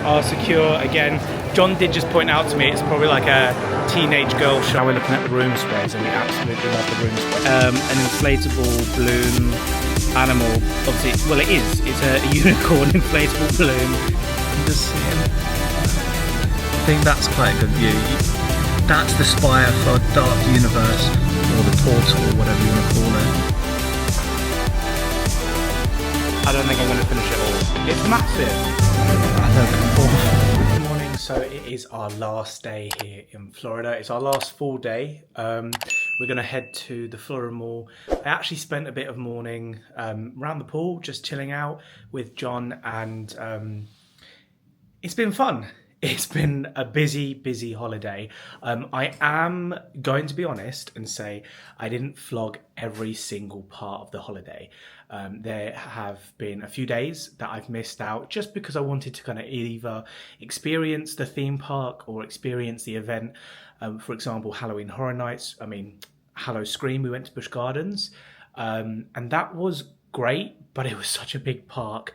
are secure. Again, John did just point out to me it's probably like a teenage girl show. Now we're looking at the room sprays and we absolutely love the room spray. An inflatable balloon animal, obviously, well it is, it's a unicorn inflatable balloon. I'm just seeing. I think that's quite a good view. That's the spire for Dark Universe, or the portal, or whatever you want to call it. I don't think I'm going to finish it all. It's massive. Good morning. So it is our last day here in Florida. It's our last full day. We're going to head to the Florida Mall. I actually spent a bit of morning around the pool, just chilling out with John, and it's been fun. It's been a busy holiday. I am going to be honest and say I didn't vlog every single part of the holiday. There have been a few days that I've missed out just because I wanted to kind of either experience the theme park or experience the event. For example, Halloween Horror Nights, Hallow Scream, we went to Busch Gardens. And that was great, but it was such a big park,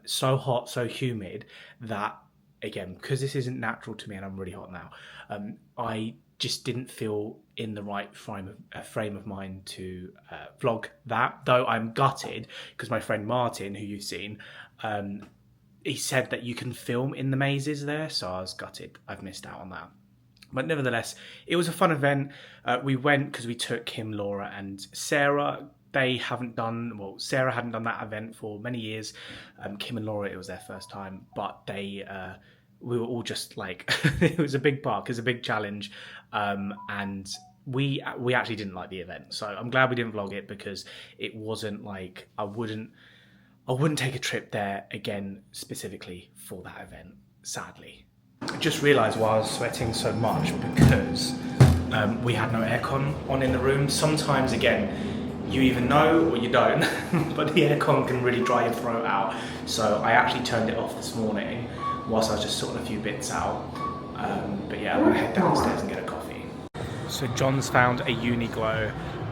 so hot, so humid that, again, because this isn't natural to me and I'm really hot now, I just didn't feel in the right frame of mind to vlog that, though I'm gutted because my friend Martin, who you've seen, he said that you can film in the mazes there, so I was gutted. I've missed out on that. But nevertheless, it was a fun event. We went because we took Kim, Laura and Sarah. They haven't done, well, Sarah hadn't done that event for many years. Kim and Laura, it was their first time, but they, we were all just like, it was a big park, it was a big challenge. And we actually didn't like the event. So I'm glad we didn't vlog it because it wasn't like, I wouldn't take a trip there again specifically for that event, sadly. I just realised why I was sweating so much because we had no aircon on in the room. Sometimes, again, you either know or you don't, but the aircon can really dry your throat out. So I actually turned it off this morning whilst I was just sorting a few bits out. But yeah, I'm gonna head downstairs and get a coffee. So John's found a Uniqlo.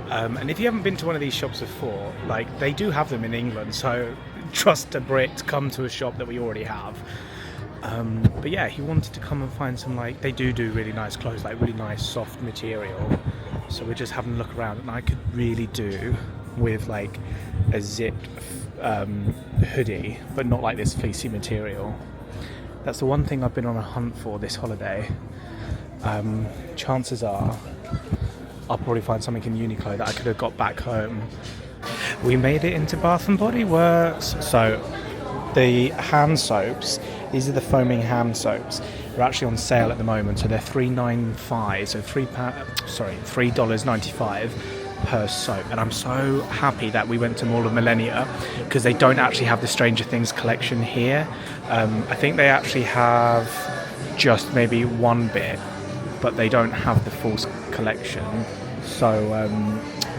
And if you haven't been to one of these shops before, like, they do have them in England, so trust a Brit to come to a shop that we already have. But yeah, he wanted to come and find some, like, they do really nice clothes, like really nice soft material. So we're just having a look around, and I could really do with like a zipped hoodie, but not like this fleecy material. That's the one thing I've been on a hunt for this holiday. Chances are I'll probably find something in Uniqlo that I could have got back home. We made it into Bath and Body Works. So the hand soaps, these are the foaming hand soaps. They're actually on sale at the moment, so they're $3.95, so $3.95 per soap. And I'm so happy that we went to Mall of Millennia because they don't actually have the Stranger Things collection here. I think they actually have just maybe one bit, but they don't have the full collection. So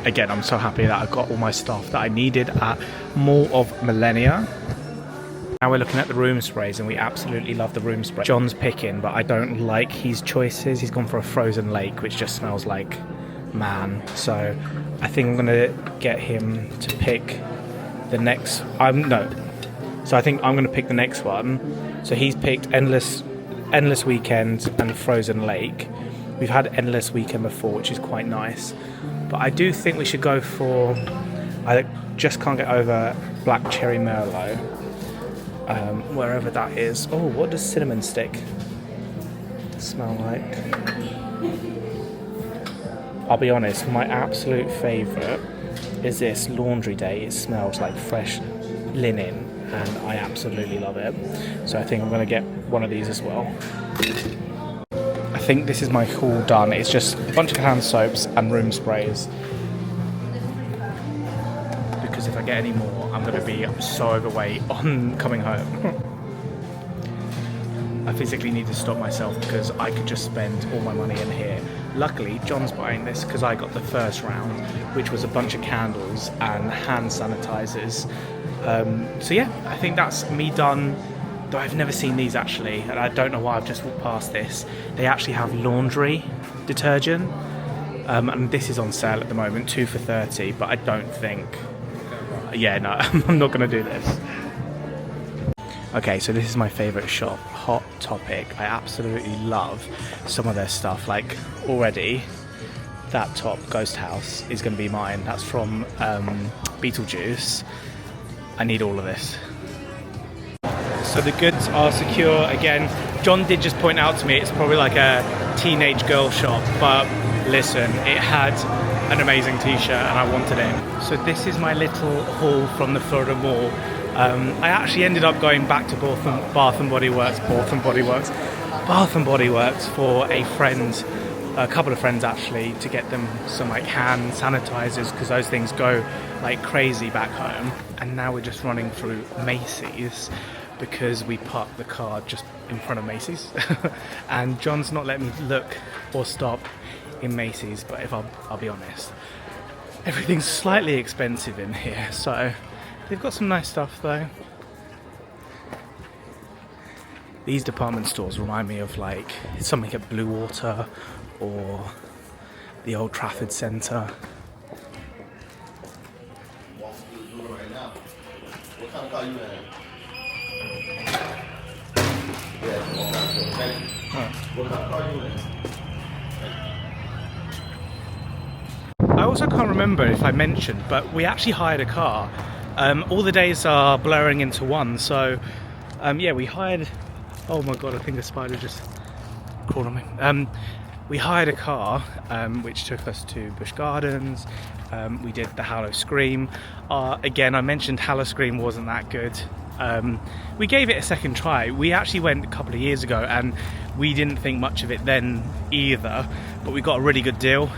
again, I'm so happy that I got all my stuff that I needed at Mall of Millennia. Now we're looking at the room sprays and we absolutely love the room spray. John's picking, but I don't like his choices. He's gone for a Frozen Lake, which just smells like man. So I think I'm gonna get him to pick the next, so I think I'm gonna pick the next one. So he's picked Endless Weekend and Frozen Lake. We've had Endless Weekend before, which is quite nice. But I do think we should go for, I just can't get over Black Cherry Merlot. Wherever that is. Oh, what does cinnamon stick smell like? I'll be honest, my absolute favourite is this Laundry Day. It smells like fresh linen and I absolutely love it. So I think I'm going to get one of these as well. I think this is my haul done. It's just a bunch of hand soaps and room sprays. Because if I get any more, I'm going to be so overweight on coming home. I physically need to stop myself because I could just spend all my money in here. Luckily, John's buying this because I got the first round, which was a bunch of candles and hand sanitizers. So yeah, I think that's me done. Though I've never seen these actually, and I don't know why I've just walked past this. They actually have laundry detergent, and this is on sale at the moment, 2 for $30, but I don't think... Yeah, no, I'm not going to do this. Okay, so this is my favourite shop, Hot Topic. I absolutely love some of their stuff. Like already, that top Ghost House is going to be mine. That's from Beetlejuice. I need all of this. So the goods are secure. Again, John did just point out to me it's probably like a teenage girl shop, but listen, it had an amazing t-shirt and I wanted it. So this is my little haul from the Florida Mall. I actually ended up going back to Bath and Body Works for a friend, a couple of friends actually, to get them some like hand sanitizers because those things go like crazy back home. And now we're just running through Macy's because we parked the car just in front of Macy's and John's not letting me look or stop in Macy's, but if I'll be honest, everything's slightly expensive in here. So they've got some nice stuff though. These department stores remind me of like something at Blue Water or the Old Trafford Centre. I also can't remember if I mentioned, but we actually hired a car. All the days are blurring into one, so yeah, we hired... Oh my god, I think a spider just crawled on me. We hired a car which took us to Busch Gardens. We did the Hallow Scream. Again, I mentioned Hallow Scream wasn't that good. We gave it a second try. We actually went a couple of years ago and we didn't think much of it then either, but we got a really good deal.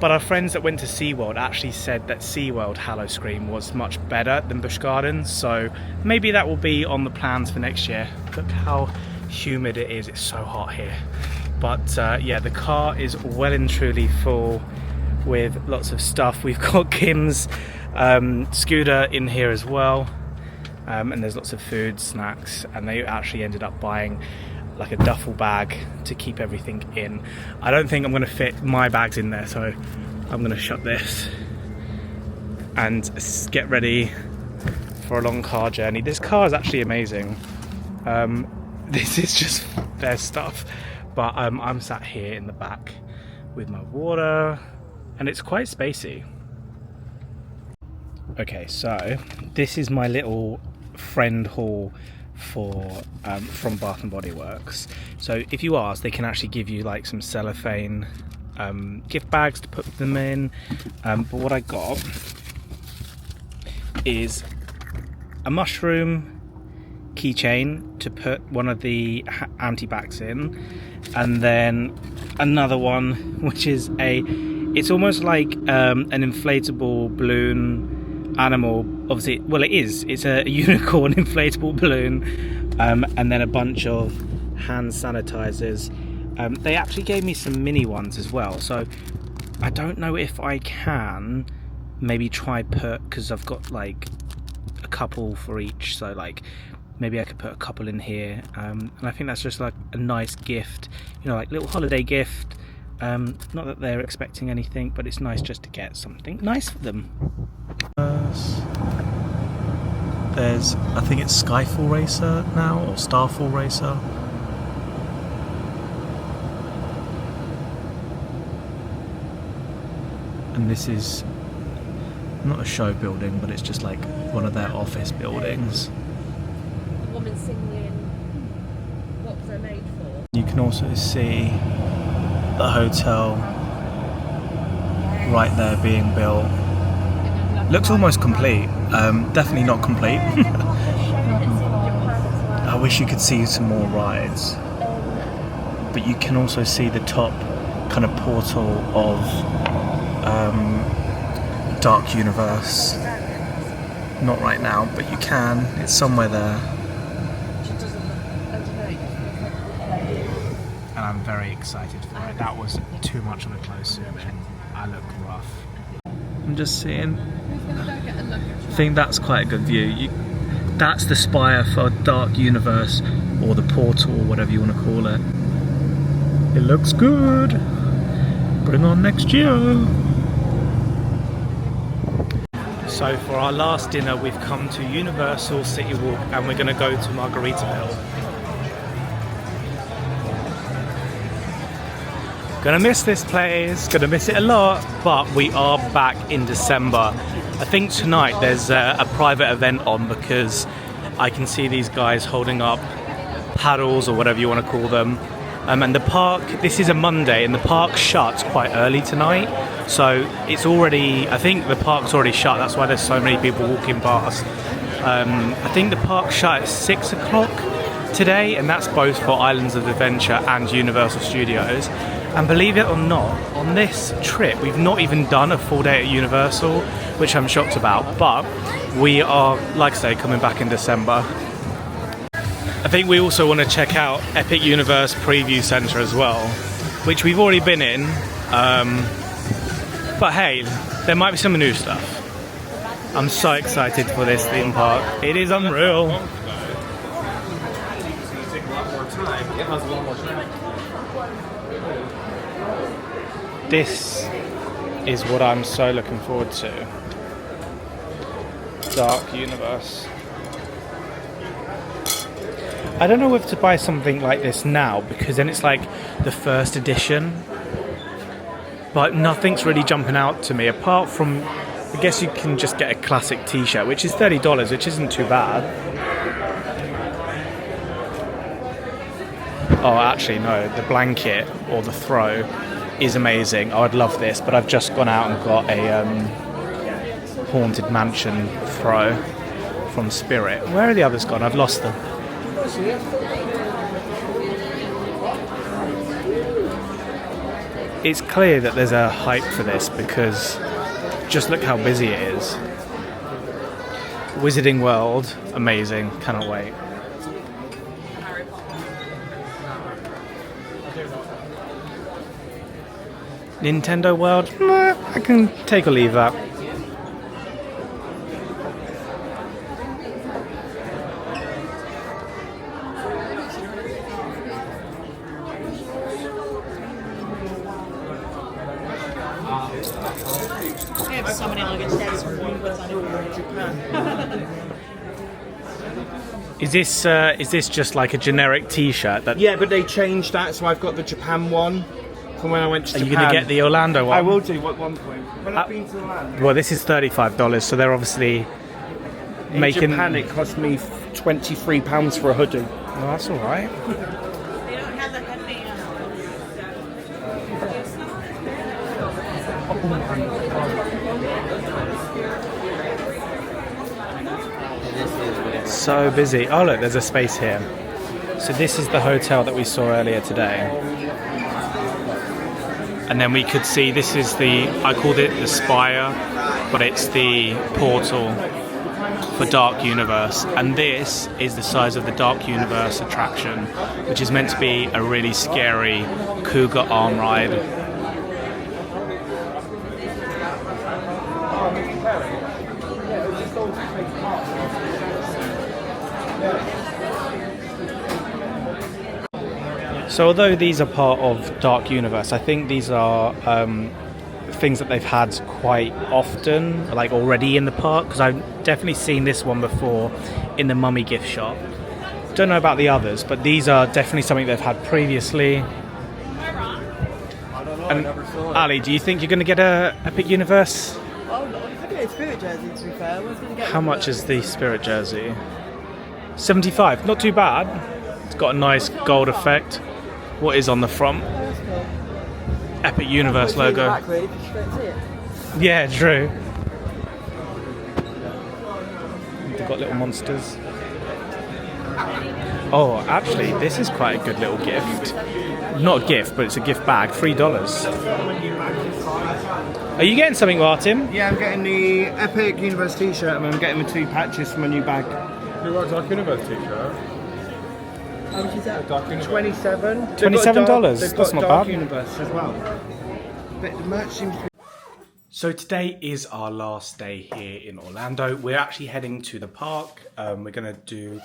But our friends that went to SeaWorld actually said that SeaWorld Hallow Scream was much better than Busch Gardens, so maybe that will be on the plans for next year. Look how humid it is, it's so hot here. But yeah, the car is well and truly full with lots of stuff. We've got Kim's scooter in here as well, and there's lots of food, snacks, and they actually ended up buying like a duffel bag to keep everything in. I don't think I'm going to fit my bags in there, so I'm going to shut this and get ready for a long car journey. This car is actually amazing. This is just their stuff, but I'm sat here in the back with my water and it's quite spacey. Okay, so this is my little friend haul for from Bath and Body Works. So if you ask, they can actually give you like some cellophane gift bags to put them in, but what I got is a mushroom keychain to put one of the anti-bacs in, and then another one which is it's almost like an inflatable balloon animal. Obviously, well, it's a unicorn inflatable balloon, and then a bunch of hand sanitizers. They actually gave me some mini ones as well, so I don't know if I can maybe try because I've got like a couple for each, so like maybe I could put a couple in here, and I think that's just like a nice gift, you know, like little holiday gift. Not that they're expecting anything, but it's nice just to get something nice for them. There's, I think it's Skyfall Racer now, or Starfall Racer. And this is not a show building, but it's just like one of their office buildings. The woman singing, what was it made for? You can also see the hotel right there being built. Looks almost complete. Definitely not complete. I wish you could see some more rides. But you can also see the top kind of portal of Dark Universe. Not right now, but you can. It's somewhere there. And I'm very excited for it. That was too much on a close zoom in. I look rough. I'm just seeing. I think that's quite a good view. That's the spire for Dark Universe, or the portal, or whatever you want to call it. It looks good. Bring on next year. So for our last dinner, we've come to Universal City Walk and we're going to go to Margaritaville. Gonna miss this place, gonna miss it a lot, but we are back in December. I think tonight there's a private event on because I can see these guys holding up paddles or whatever you want to call them. And the park, this is a Monday and the park shuts quite early tonight. So it's already, I think the park's already shut. That's why there's so many people walking past. I think the park shut at 6 o'clock today, and that's both for Islands of Adventure and Universal Studios. And believe it or not, on this trip, we've not even done a full day at Universal, which I'm shocked about. But we are, like I say, coming back in December. I think we also want to check out Epic Universe Preview Centre as well, which we've already been in. But hey, there might be some new stuff. I'm so excited for this theme park. It is unreal. This is what I'm so looking forward to. Dark Universe. I don't know whether to buy something like this now because then it's like the first edition. But nothing's really jumping out to me apart from, I guess you can just get a classic t-shirt, which is $30, which isn't too bad. Oh, actually no, the blanket or the throw is amazing. I would love this, but I've just gone out and got a Haunted Mansion throw from Spirit. Where are the others gone? I've lost them. It's clear that there's a hype for this because just look how busy it is. Wizarding World, amazing, cannot wait. Nintendo World, I can take or leave that. Is this just like a generic T-shirt? That Yeah, but they changed that, so I've got the Japan one from when I went to Japan. Are you going to get the Orlando one? I will do at one point. When I've been to Orlando. Well, this is $35, so they're obviously making. In Japan, it cost me £23 for a hoodie. Oh, that's all right. So busy. Oh look, there's a space here. So this is the hotel that we saw earlier today. And then we could see, this is the, I called it the Spire, but it's the portal for Dark Universe. And this is the size of the Dark Universe attraction, which is meant to be a really scary cougar arm ride. So although these are part of Dark Universe, I think these are things that they've had quite often, like already in the park, because I've definitely seen this one before in the Mummy gift shop. Don't know about the others, but these are definitely something they've had previously. And Ali, do you think you're going to get a Epic Universe? Well, I'm going to get a Spirit jersey, to be fair. I was going to get How much is the Spirit jersey? $75, not too bad. It's got a nice gold effect. What is on the front? Oh, that's cool. Epic Universe logo. Back, really, because you don't see it. Yeah, true. They've got little monsters. Oh, actually, this is quite a good little gift. Not a gift, but it's a gift bag. $3. Are you getting something, Martin? Yeah, I'm getting the Epic Universe t-shirt and I'm getting the 2 patches for my new bag. You got a Dark Universe t-shirt? How much is that? $27. $27? They've That's got not Dark bad. Universe as well. But the merch seems to be... So today is our last day here in Orlando. We're actually heading to the park. We're going to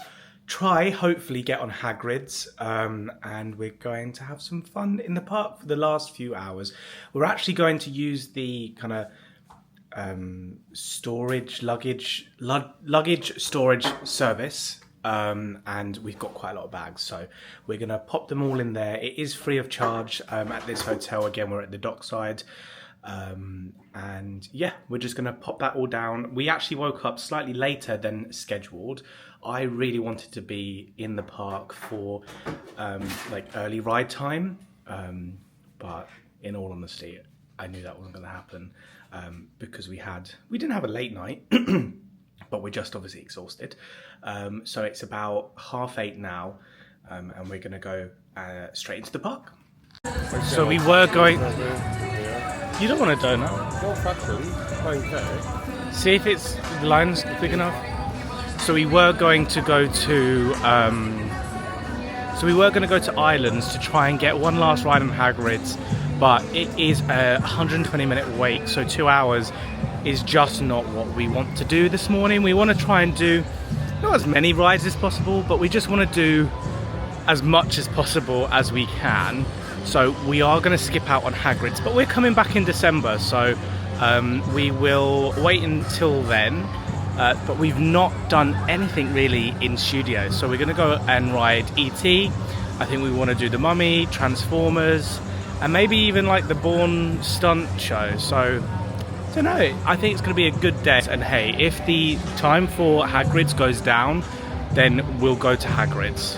hopefully get on Hagrid's, and we're going to have some fun in the park for the last few hours. We're actually going to use the kind of storage luggage storage service, and we've got quite a lot of bags, so we're gonna pop them all in there. It is free of charge at this hotel. Again, we're at the dockside, and yeah, we're just gonna pop that all down. We actually woke up slightly later than scheduled. I really wanted to be in the park for like early ride time, but in all honesty, I knew that wasn't going to happen because we didn't have a late night, but we're just obviously exhausted. So it's about 8:30 now, and we're going to go straight into the park. So we were going. You don't want a donut. Old fashioned, okay. See if the line's big enough. So we were going to go to Islands to try and get one last ride on Hagrid's, but it is a 120-minute wait, so 2 hours is just not what we want to do this morning. We want to try and do not as many rides as possible, but we just want to do as much as possible as we can. So we are going to skip out on Hagrid's, but we're coming back in December, so we will wait until then. But we've not done anything really in studio, so we're going to go and ride E.T. I think we want to do the Mummy, Transformers, and maybe even like the Bourne stunt show. So I don't know, I think it's going to be a good day. And hey, if the time for Hagrid's goes down, then we'll go to Hagrid's.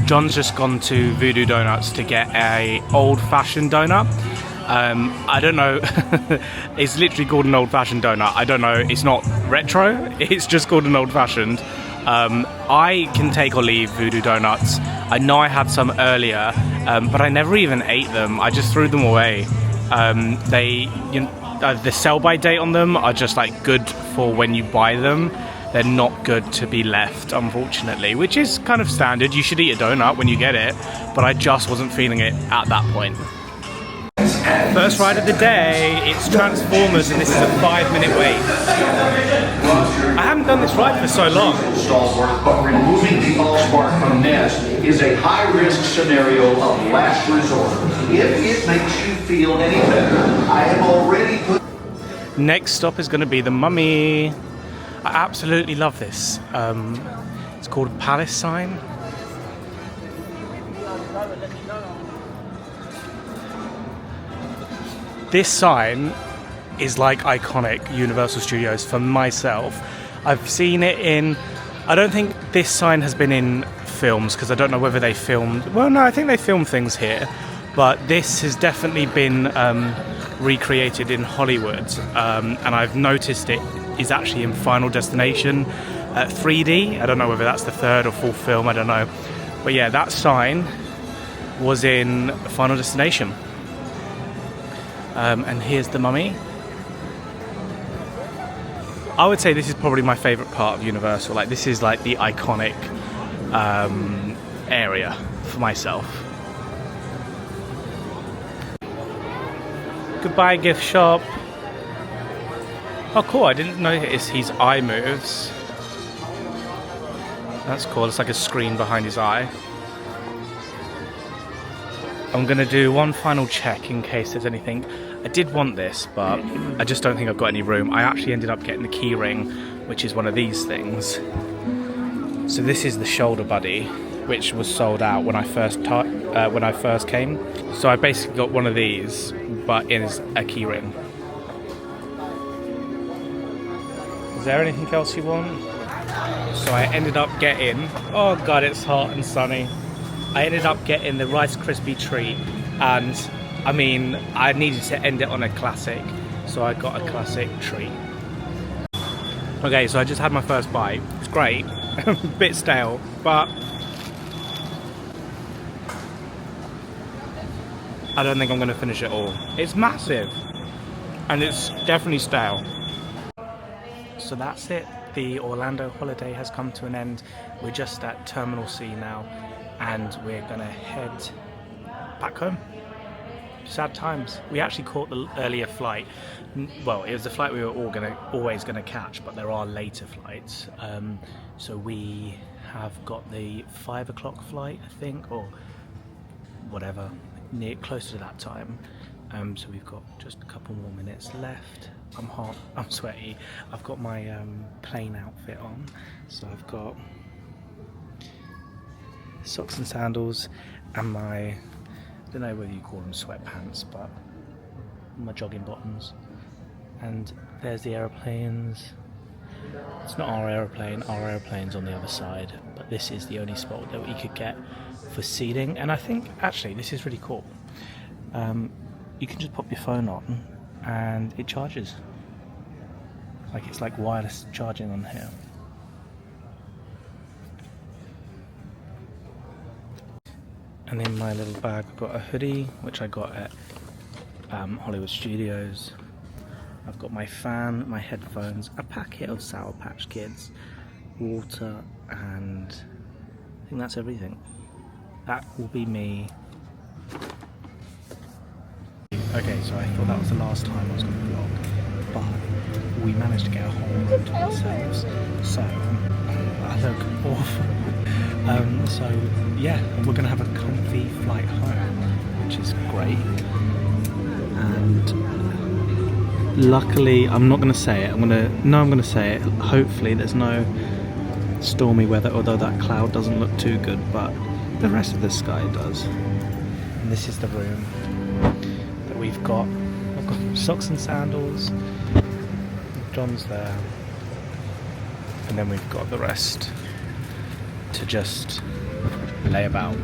John's just gone to Voodoo Donuts to get a old-fashioned donut. I don't know, it's literally called an old-fashioned donut. I don't know, it's not retro, it's just called an old-fashioned. I can take or leave Voodoo Donuts. I know I had some earlier, but I never even ate them. I just threw them away. The sell-by date on them are just like good for when you buy them. They're not good to be left, unfortunately, which is kind of standard. You should eat a donut when you get it, but I just wasn't feeling it at that point. First ride of the day, it's Transformers, and this is a 5-minute wait. I haven't done this ride for so long. But removing the Allspark from Nest is a high-risk scenario of last resort. If it makes you feel any better, I have already put... Next stop is going to be the Mummy. I absolutely love this. It's called Palace Sign. This sign is like iconic Universal Studios for myself. I've seen it in, I don't think this sign has been in films because I don't know whether they filmed, well no, I think they filmed things here, but this has definitely been recreated in Hollywood, and I've noticed it is actually in Final Destination 3D. I don't know whether that's the third or fourth film, I don't know. But yeah, that sign was in Final Destination. And here's the Mummy. I would say this is probably my favourite part of Universal. Like, this is like the iconic area for myself. Goodbye, gift shop. Oh, cool! I didn't notice his eye moves. That's cool. It's like a screen behind his eye. I'm gonna do one final check in case there's anything. I did want this, but I just don't think I've got any room. I actually ended up getting the key ring, which is one of these things. So this is the shoulder buddy, which was sold out when I first came. So I basically got one of these, but in a key ring. Is there anything else you want? So I ended up getting, oh god, it's hot and sunny. I ended up getting the Rice Krispie treat, and I mean, I needed to end it on a classic, so I got a classic treat. Okay, so I just had my first bite. It's great, a bit stale, but I don't think I'm going to finish it all. It's massive, and it's definitely stale. So that's it. The Orlando holiday has come to an end. We're just at Terminal C now, and we're gonna head back home. Sad times. We actually caught the earlier flight. Well, it was the flight we were always gonna catch, but there are later flights. So we have got the 5 o'clock flight, I think, or whatever, close to that time. So we've got just a couple more minutes left. I'm hot, I'm sweaty. I've got my plane outfit on, so I've got socks and sandals and my, I don't know whether you call them sweatpants, but my jogging bottoms. And there's the aeroplanes. It's not our aeroplane's on the other side, but this is the only spot that we could get for seating. And I think actually this is really cool. You can just pop your phone on and it charges. Like it's like wireless charging on here. And in my little bag I've got a hoodie, which I got at Hollywood Studios. I've got my fan, my headphones, a packet of Sour Patch Kids, water, and I think that's everything. That will be me. Okay, so I thought that was the last time I was going to vlog, but we managed to get a whole room to ourselves, so I look awful. So yeah, we're going to have a comfy flight home, which is great. And luckily, I'm not going to say it. I'm going to say it. Hopefully, there's no stormy weather, although that cloud doesn't look too good, but the rest of the sky does. And this is the room that we've got. I've got socks and sandals. John's there, and then we've got the rest to just lay about.